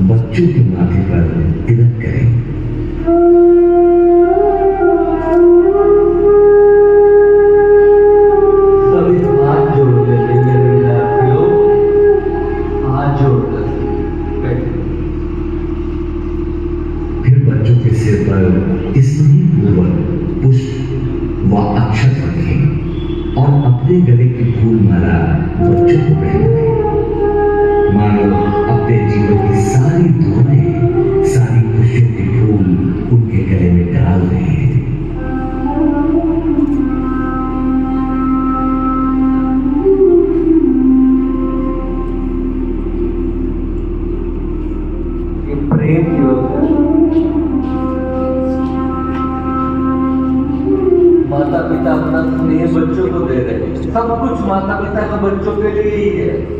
बच्चों के माथे पर तिलक करें। सभी हाथ जोड़ लेते मेरे विद्यार्थियों, हाथ जोड़ लेते। फिर बच्चों के सिर पर स्नेहपूर्वक पुष्प व अक्षत रखें और अपने गले की फूल माला बच्चों को पहनाएं। मानो अपने जीवन की सारी दुआएं, सारी खुशियों के फूल उनके गले में डाल रहे हैं। ये प्रेम की वजह माता पिता अपना स्नेह बच्चों को दे रहे हैं। सब कुछ माता पिता का बच्चों के लिए ही है।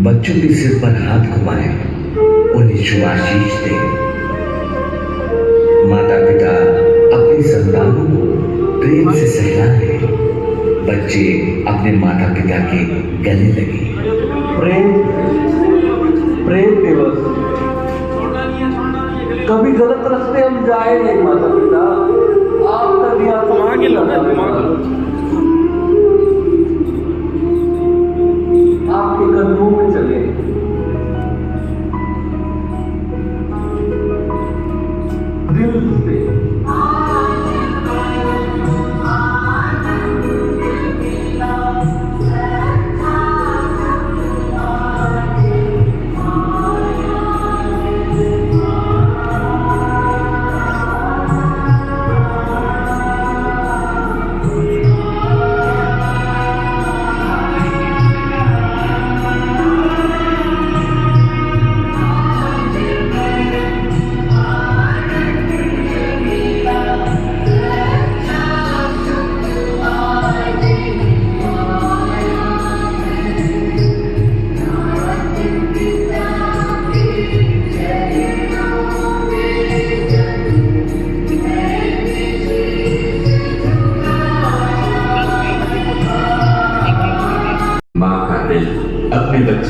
बच्चों के सिर पर हाथ घुमाएं, उन्हें शुभ आशीष दें। माता पिता अपनी संतानों को प्रेम से सहलाएं। बच्चे अपने माता पिता के गले लगे। प्रेम दिवस। कभी गलत रास्ते हम जाए नहीं माता पिता, आपका दिया तो आगे लगा। आपके कदमों में चले। दिल से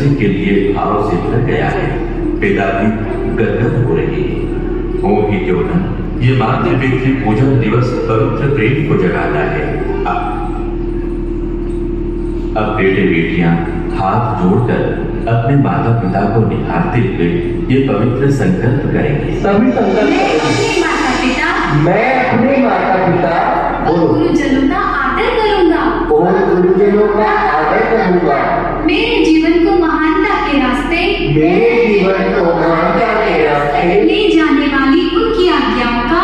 बच्चे के लिए भाव से भर गया है। पिता भी गदगद हो रही है। हो ही क्यों ना, ये मातृ पितृ पूजन दिवस पवित्र प्रेम को जगाता है। अब बेटे बेटियां हाथ जोड़कर अपने माता पिता को निहारते हुए ये पवित्र संकल्प करेंगे। सभी संकल्प मैं अपने माता पिता बोलो। गुरुजनों का आदर करूंगा और गुरुजनों का आदर करूंगा। मेरे जीवन को महानता के रास्ते मेरे जीवन को महानता के रास्ते ले जाने वाली उनकी आज्ञाओं का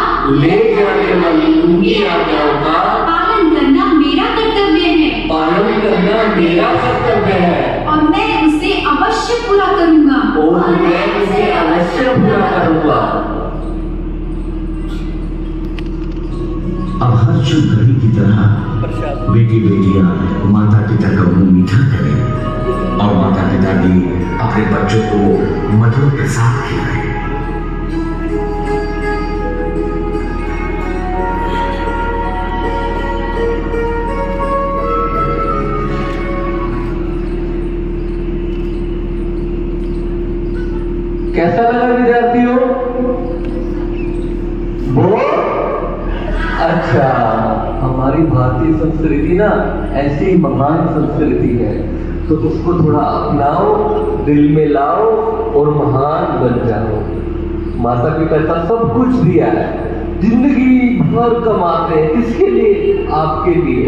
पालन करना मेरा कर्तव्य है। और मैं उसे अवश्य पूरा करूंगा। अब हर शुभ घड़ी की तरह बेटी बेटियां माता पिता का मुंह मीठा करें और माता पिता भी अपने बच्चों को मधुर प्रसाद खिलाएं। कैसा लगा विद्यार्थियों? बहुत अच्छा। हमारी भारतीय संस्कृति ना ऐसी महान संस्कृति है, तो उसको थोड़ा अपनाओ, दिल में लाओ और महान बन जाओ। माता पिता का सब कुछ दिया है, जिंदगी भर कमाते हैं किसके लिए? आपके लिए।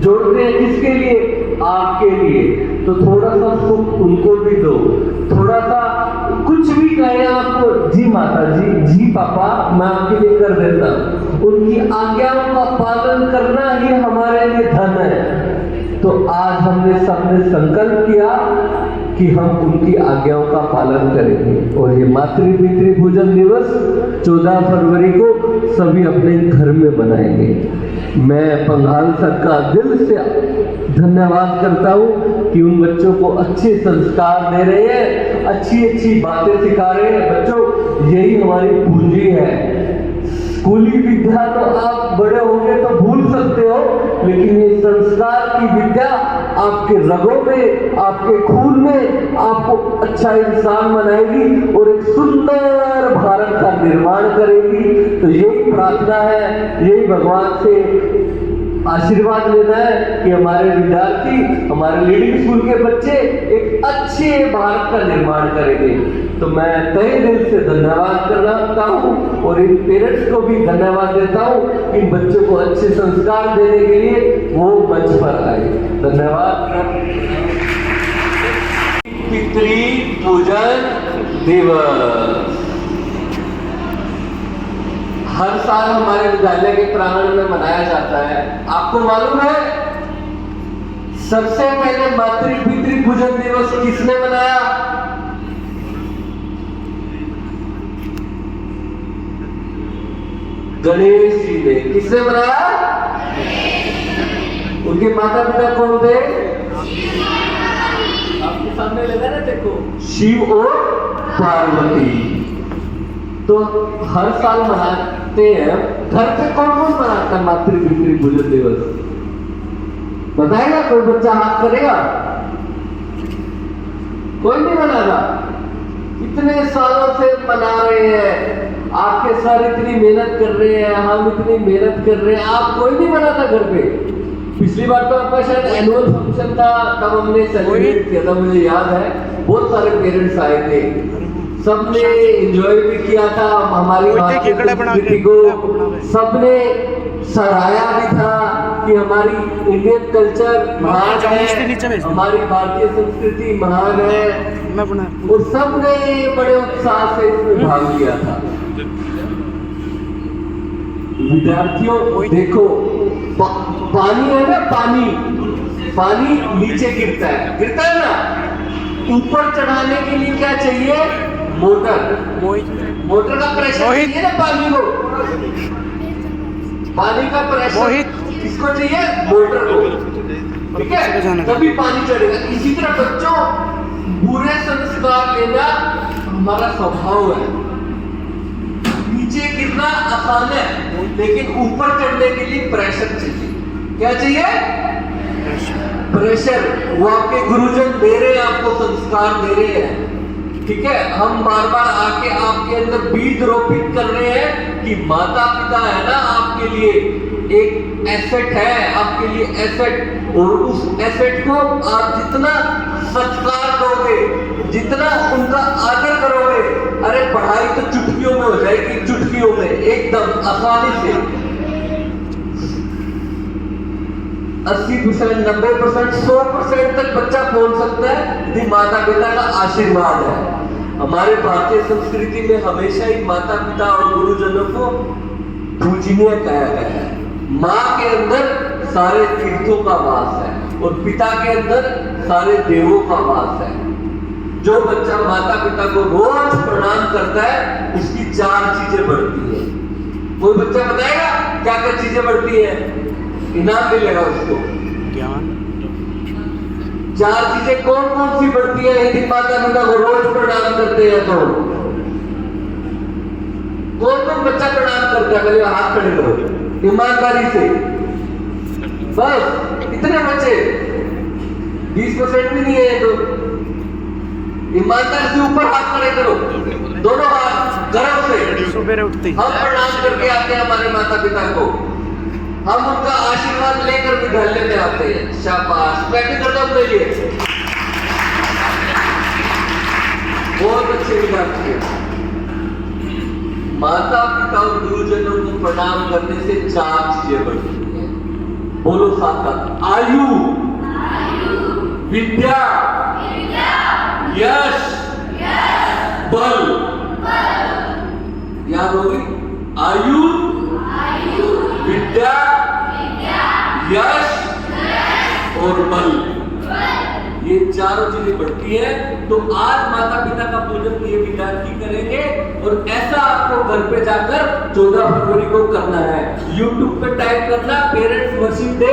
जोड़ते हैं किसके लिए? आपके लिए। तो थोड़ा सा सुख उनको भी दो, थोड़ा सा कुछ भी कहे आपको, जी माता जी, जी पापा, मैं आपके लिए कर देता हूं। उनकी आज्ञाओं का पालन करना ही हमारे लिए धन है। तो आज हमने सबने संकल्प किया कि हम उनकी आज्ञाओं का पालन करेंगे। और ये मातृ पितृ पूजन दिवस 14 फरवरी को सभी अपने घर में मनाएंगे। मैं पंघाल सर का दिल से धन्यवाद करता हूँ कि उन बच्चों को अच्छे संस्कार दे रहे हैं, अच्छी अच्छी बातें सिखा रहे हैं। बच्चों, यही हमारी पूंजी है। स्कूली विद्या तो आप बड़े होंगे तो भूल सकते हो, लेकिन ये संस्कार की विद्या आपके रगों में, आपके खून में आपको अच्छा इंसान बनाएगी और एक सुंदर भारत का निर्माण करेगी। तो यही प्रार्थना है, यही भगवान से आशीर्वाद लेना है कि हमारे विद्यार्थी, हमारे लीडिंग स्कूल के बच्चे एक अच्छे भारत का निर्माण करेंगे। तो मैं तहे दिल से धन्यवाद करता हूँ और इन पेरेंट्स को भी धन्यवाद देता हूँ, इन बच्चों को अच्छे संस्कार देने के लिए वो मंच पर आए। धन्यवाद। पितृ पूजन दिवस हर साल हमारे विद्यालय के प्रांगण में मनाया जाता है। आपको मालूम है सबसे पहले मातृ पितृ पूजन दिवस किसने मनाया? गणेश जी ने। किसने मनाया? उनके माता पिता कौन थे? आपके सामने लगा ना, देखो, शिव और पार्वती। तो हर साल मनाते हैं। घर पे कौन कौन मनाता है मातृ पितृ पूजन दिवस? बताएगा कोई बच्चा? हाथ करेगा? कोई नहीं मनाएगा। इतने सालों से मना रहे हैं, आपके सर इतनी मेहनत कर रहे हैं, हम इतनी मेहनत कर रहे हैं, आप कोई नहीं मनाता घर पे। पिछली बार तो आपका शायद एनुअल फंक्शन था, तब हमने सेलिब्रेट किया था, मुझे याद है। बहुत सारे पेरेंट्स आए थे, सबने एंजॉय भी किया था। हमारी संस्कृति को सबने सराहा भी था कि हमारी इंडियन कल्चर महान है, हमारी भारतीय संस्कृति महान है, और सबने बड़े उत्साह से इसमें भाग लिया था। विद्यार्थियों देखो, पानी है ना, पानी नीचे गिरता है ना, ऊपर चढ़ाने के लिए क्या चाहिए? मोटर का प्रेशर चाहिए ना पानी को। पानी का प्रेशर किसको चाहिए? मोटर को। ठीक है, तभी पानी चढ़ेगा। इसी तरह बच्चों, बुरे संस्कार लेना हमारा स्वभाव है। नीचे गिरना आसान है, लेकिन ऊपर चढ़ने के लिए प्रेशर चाहिए। क्या चाहिए? प्रेशर, वो आपके गुरुजन दे रहे हैं, आपको संस्कार दे रहे हैं। ठीक है, हम बार बार आके आपके अंदर बीज रोपित कर रहे हैं कि माता पिता है ना आपके लिए एक एसेट है, आपके लिए एसेट, और उस एसेट को आप जितना सत्कार दोगे, जितना उनका आदर करोगे, अरे पढ़ाई तो चुटकियों में हो जाएगी, चुटकियों में एकदम आसानी से 80%, 90%, 100% तक बच्चा पहुंच सकता है यदि माता पिता का आशीर्वाद है। हमारे भारतीय संस्कृति में हमेशा ही माता पिता और गुरुजनों को पूजनीय कहा गया है। माँ के अंदर सारे तीर्थों का वास है और पिता के अंदर सारे देवों का वास है। जो बच्चा माता पिता को रोज प्रणाम करता है उसकी 4 चीजें बढ़ती है। कोई बच्चा बताएगा क्या क्या चीजें बढ़ती है? इनाम मिलेगा उसको। 4 चीजें कौन कौन सी बढ़ती है यदि माता पिता को रोज प्रणाम करते हैं तो? कौन कौन बच्चा प्रणाम करता है? पहले हाथ खड़े करो ईमानदारी से। बस इतने बच्चे, 20% भी नहीं है तो। ईमानदारी से ऊपर हाथ खड़े करो, दोनों हाथ गर्व से। सुबह उठते हम प्रणाम करके आते हैं हमारे माता पिता को, हम उनका आशीर्वाद लेकर विद्यालय में आते हैं। शाबाश, मैं भी करता हूं अपने लिए। बहुत अच्छे विद्यार्थी हैं। माता पिता और गुरुजनों को प्रणाम करने से 4 चीजें बढ़ती हैं। बोलो साथ साथ, आयु, विद्या, यश, बल। याद होगी? आयु, विद्या, यश और बल, ये चारों चीजें बढ़ती है। तो आज माता पिता का पूजन ये विद्यार्थी करेंगे और ऐसा आपको घर पे जाकर 14 फरवरी को करना है। YouTube पे टाइप करना पेरेंट्स वर्शिप डे,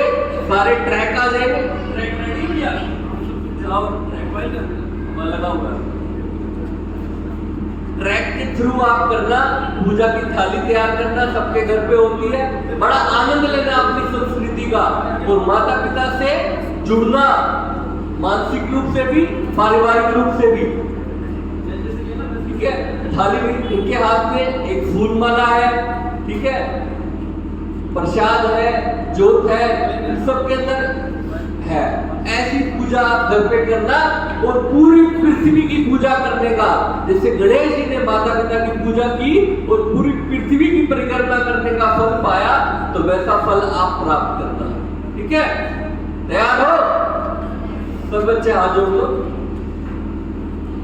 सारे ट्रैक आ जाएंगे। ट्रैक रेडी किया? जाओ ट्रैक फाइल कर, लगा हुआ है। ट्रैक के थ्रू आप करना, पूजा की थाली तैयार करना, सबके घर पे होती है। बड़ा आनंद लेना अपनी संस्कृति का और माता पिता से जुड़ना, मानसिक रूप से भी पारिवारिक रूप से भी। ठीक है, थाली में इनके हाथ में एक फूल माला है, ठीक है, प्रसाद है, ज्योत है, इन सब के अंदर है। ऐसी पूजा आप घर पे करना और पूरी पृथ्वी की पूजा करने का, जैसे गणेश जी ने माता पिता की पूजा की और पूरी पृथ्वी की परिक्रमा करने का फल पाया, तो वैसा फल आप प्राप्त करना। ठीक है, तैयार हो? सब बच्चे हाथ जोड़ लो।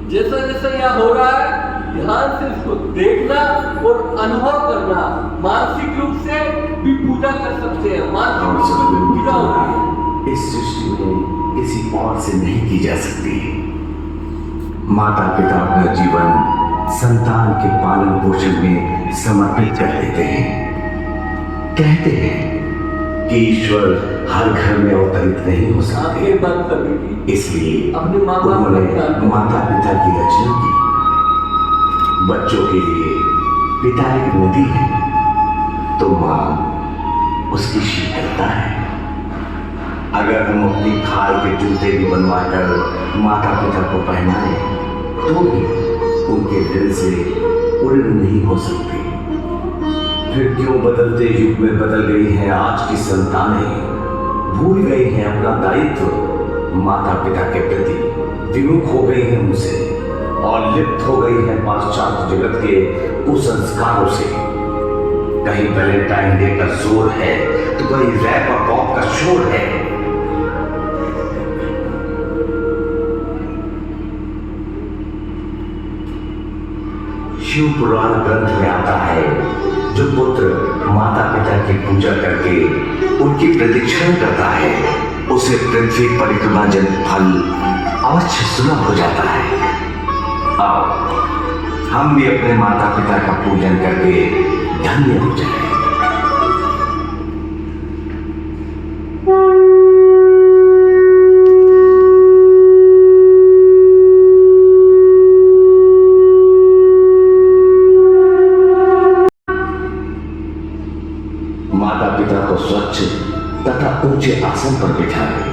जैसा जैसा यह हो रहा है ध्यान से इसको देखना और अनुभव करना। मानसिक रूप से भी पूजा कर सकते हैं, मानसिक रूप से भी पूजा होती है। इस सृष्टि में किसी और से नहीं की जा सकती। माता पिता अपना जीवन संतान के पालन पोषण में समर्पित कर देते हैं। कहते हैं कि ईश्वर हर घर में अवतरित नहीं हो सकते, इसलिए उन्होंने माता पिता की रचना की। बच्चों के लिए पिता एक नदी है तो माँ उसकी शीतलता है। अगर हम अपनी खाल के जूते भी बनवाकर माता पिता को पहनाए तो भी उनके दिल से उड़न नहीं हो सकती। फिर क्यों बदलते युग में बदल गई हैं आज की संतानें, भूल गई हैं अपना दायित्व माता पिता के प्रति, विमुख हो गई हैं उनसे और लिप्त हो गई हैं पाश्चात्य जगत के कुसंस्कारों से। कहीं वैलेंटाइन डे का जोर है तो कहीं रैप और पॉप का शोर है। शिव पुराण ग्रंथ में आता है, जो पुत्र माता पिता की पूजा करके उनकी प्रदक्षिणा करता है उसे पृथ्वी परिक्रमा जन फल अवश्य सुलभ हो जाता है। आओ हम भी अपने माता पिता का पूजन करके धन्य हो जाए। माता पिता को स्वच्छ तथा ऊंचे आसन पर बिठाएं।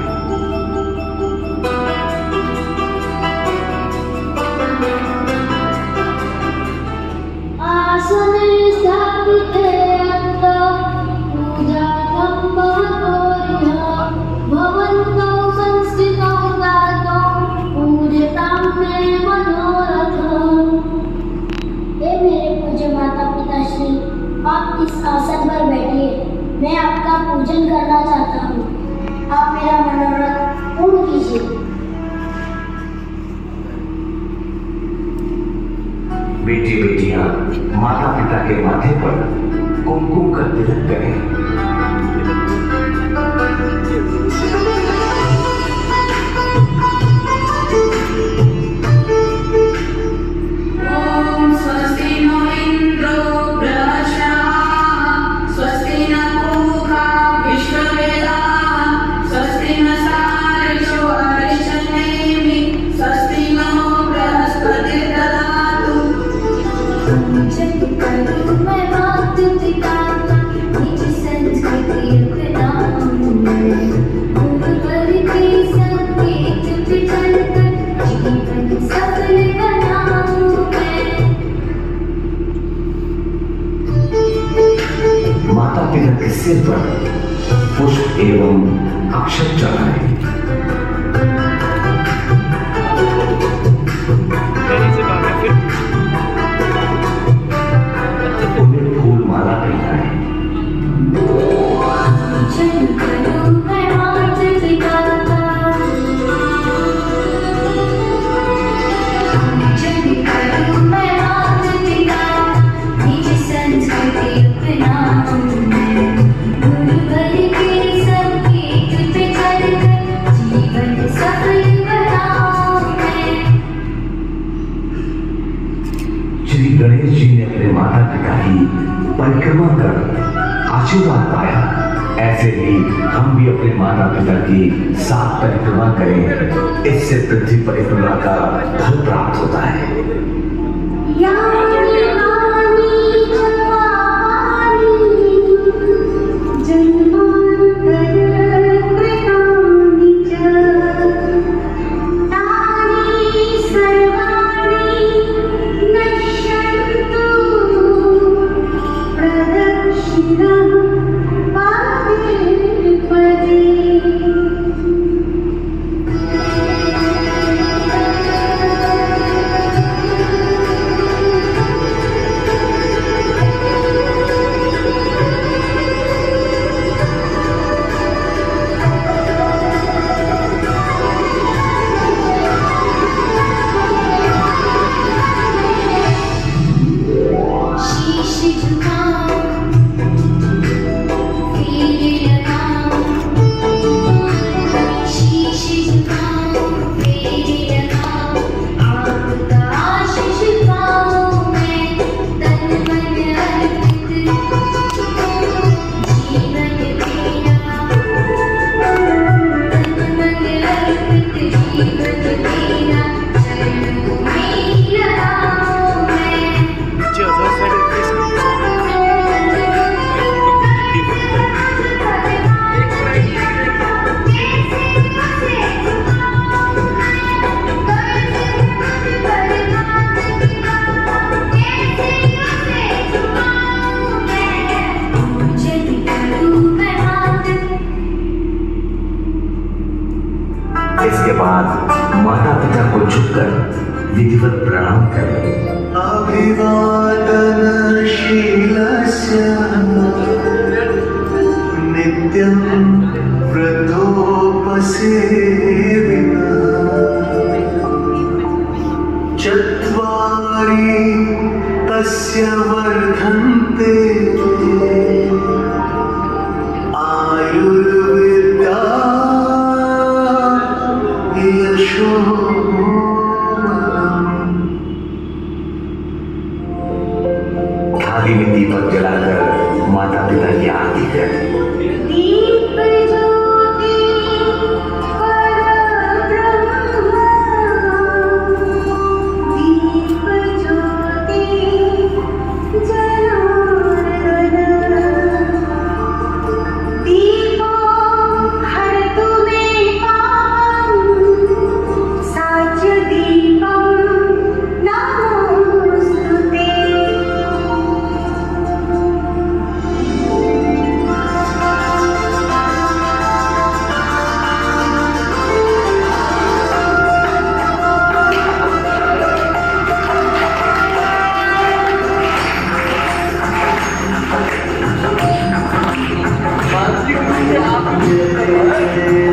पूजन करना चाहता हूँ। आप मेरा मनोरथ पूर्ण कीजिए। बेटी बेटियां माता पिता के माथे पर कुमकुम का तिलक करें। ओम स्वस्ति नो इंद्रो बृहस्पतिः स्वस्ति न पूषा विश्ववेदाः स्वस्ति न सारिषो अरिष्टनेमि स्वस्ति नो बृहस्पतिर्दधातु। जब करूँ मैं मात पिता का निज संस्कृति अपनाऊं मैं, गुरुवर के संकेत पे चलकर जीवन सफल बनाऊं मैं। माता पिता के सिर पर पुष्प एवं अक्षत चढ़ाएं। उन्हें फूल माला पहनाएं। जब करूँ मैं मात पिता का, जब करूँ मैं मात पिता का निज संस्कृति अपनाऊं मैं, गुरुवर के संकेत पे चलकर जीवन सफल बनाऊं मैं। श्री गणेश जी ने अपने माता पिता की परिक्रमा कर आशीर्वाद पाया। ऐसे ही हम भी अपने माता पिता की साथ परिक्रमा करें। इससे पृथ्वी परिक्रमा का फल प्राप्त होता है। यानी नानी जवानी जन्मांतर कृतानि च, तानि सर्वाणि नश्यन्तु प्रदक्षिणं पादे पदे। शीश झुकाओ, फेरे लगाओ, शीश झुकाओ, फेरे लगाओ, आपका आशीष पाऊं मैं, तन मन अर्पित जीवन तेरा, तन मन अर्पित जीवन तेरा, चरणों में लगाऊं मैं। इसके बाद माता पिता को झुककर विधिवत प्रणाम करें। अभिवादनशीलस्य नित्यं व्रतोपसेविनः चत्वारि तस्य वर्धन्ते आयुर्विद्या यशो। थाली में दीपक जलाकर माता पिता की आरती करें। दीप ज्योति परब्रह्म, दीप ज्योति जनार्दन। है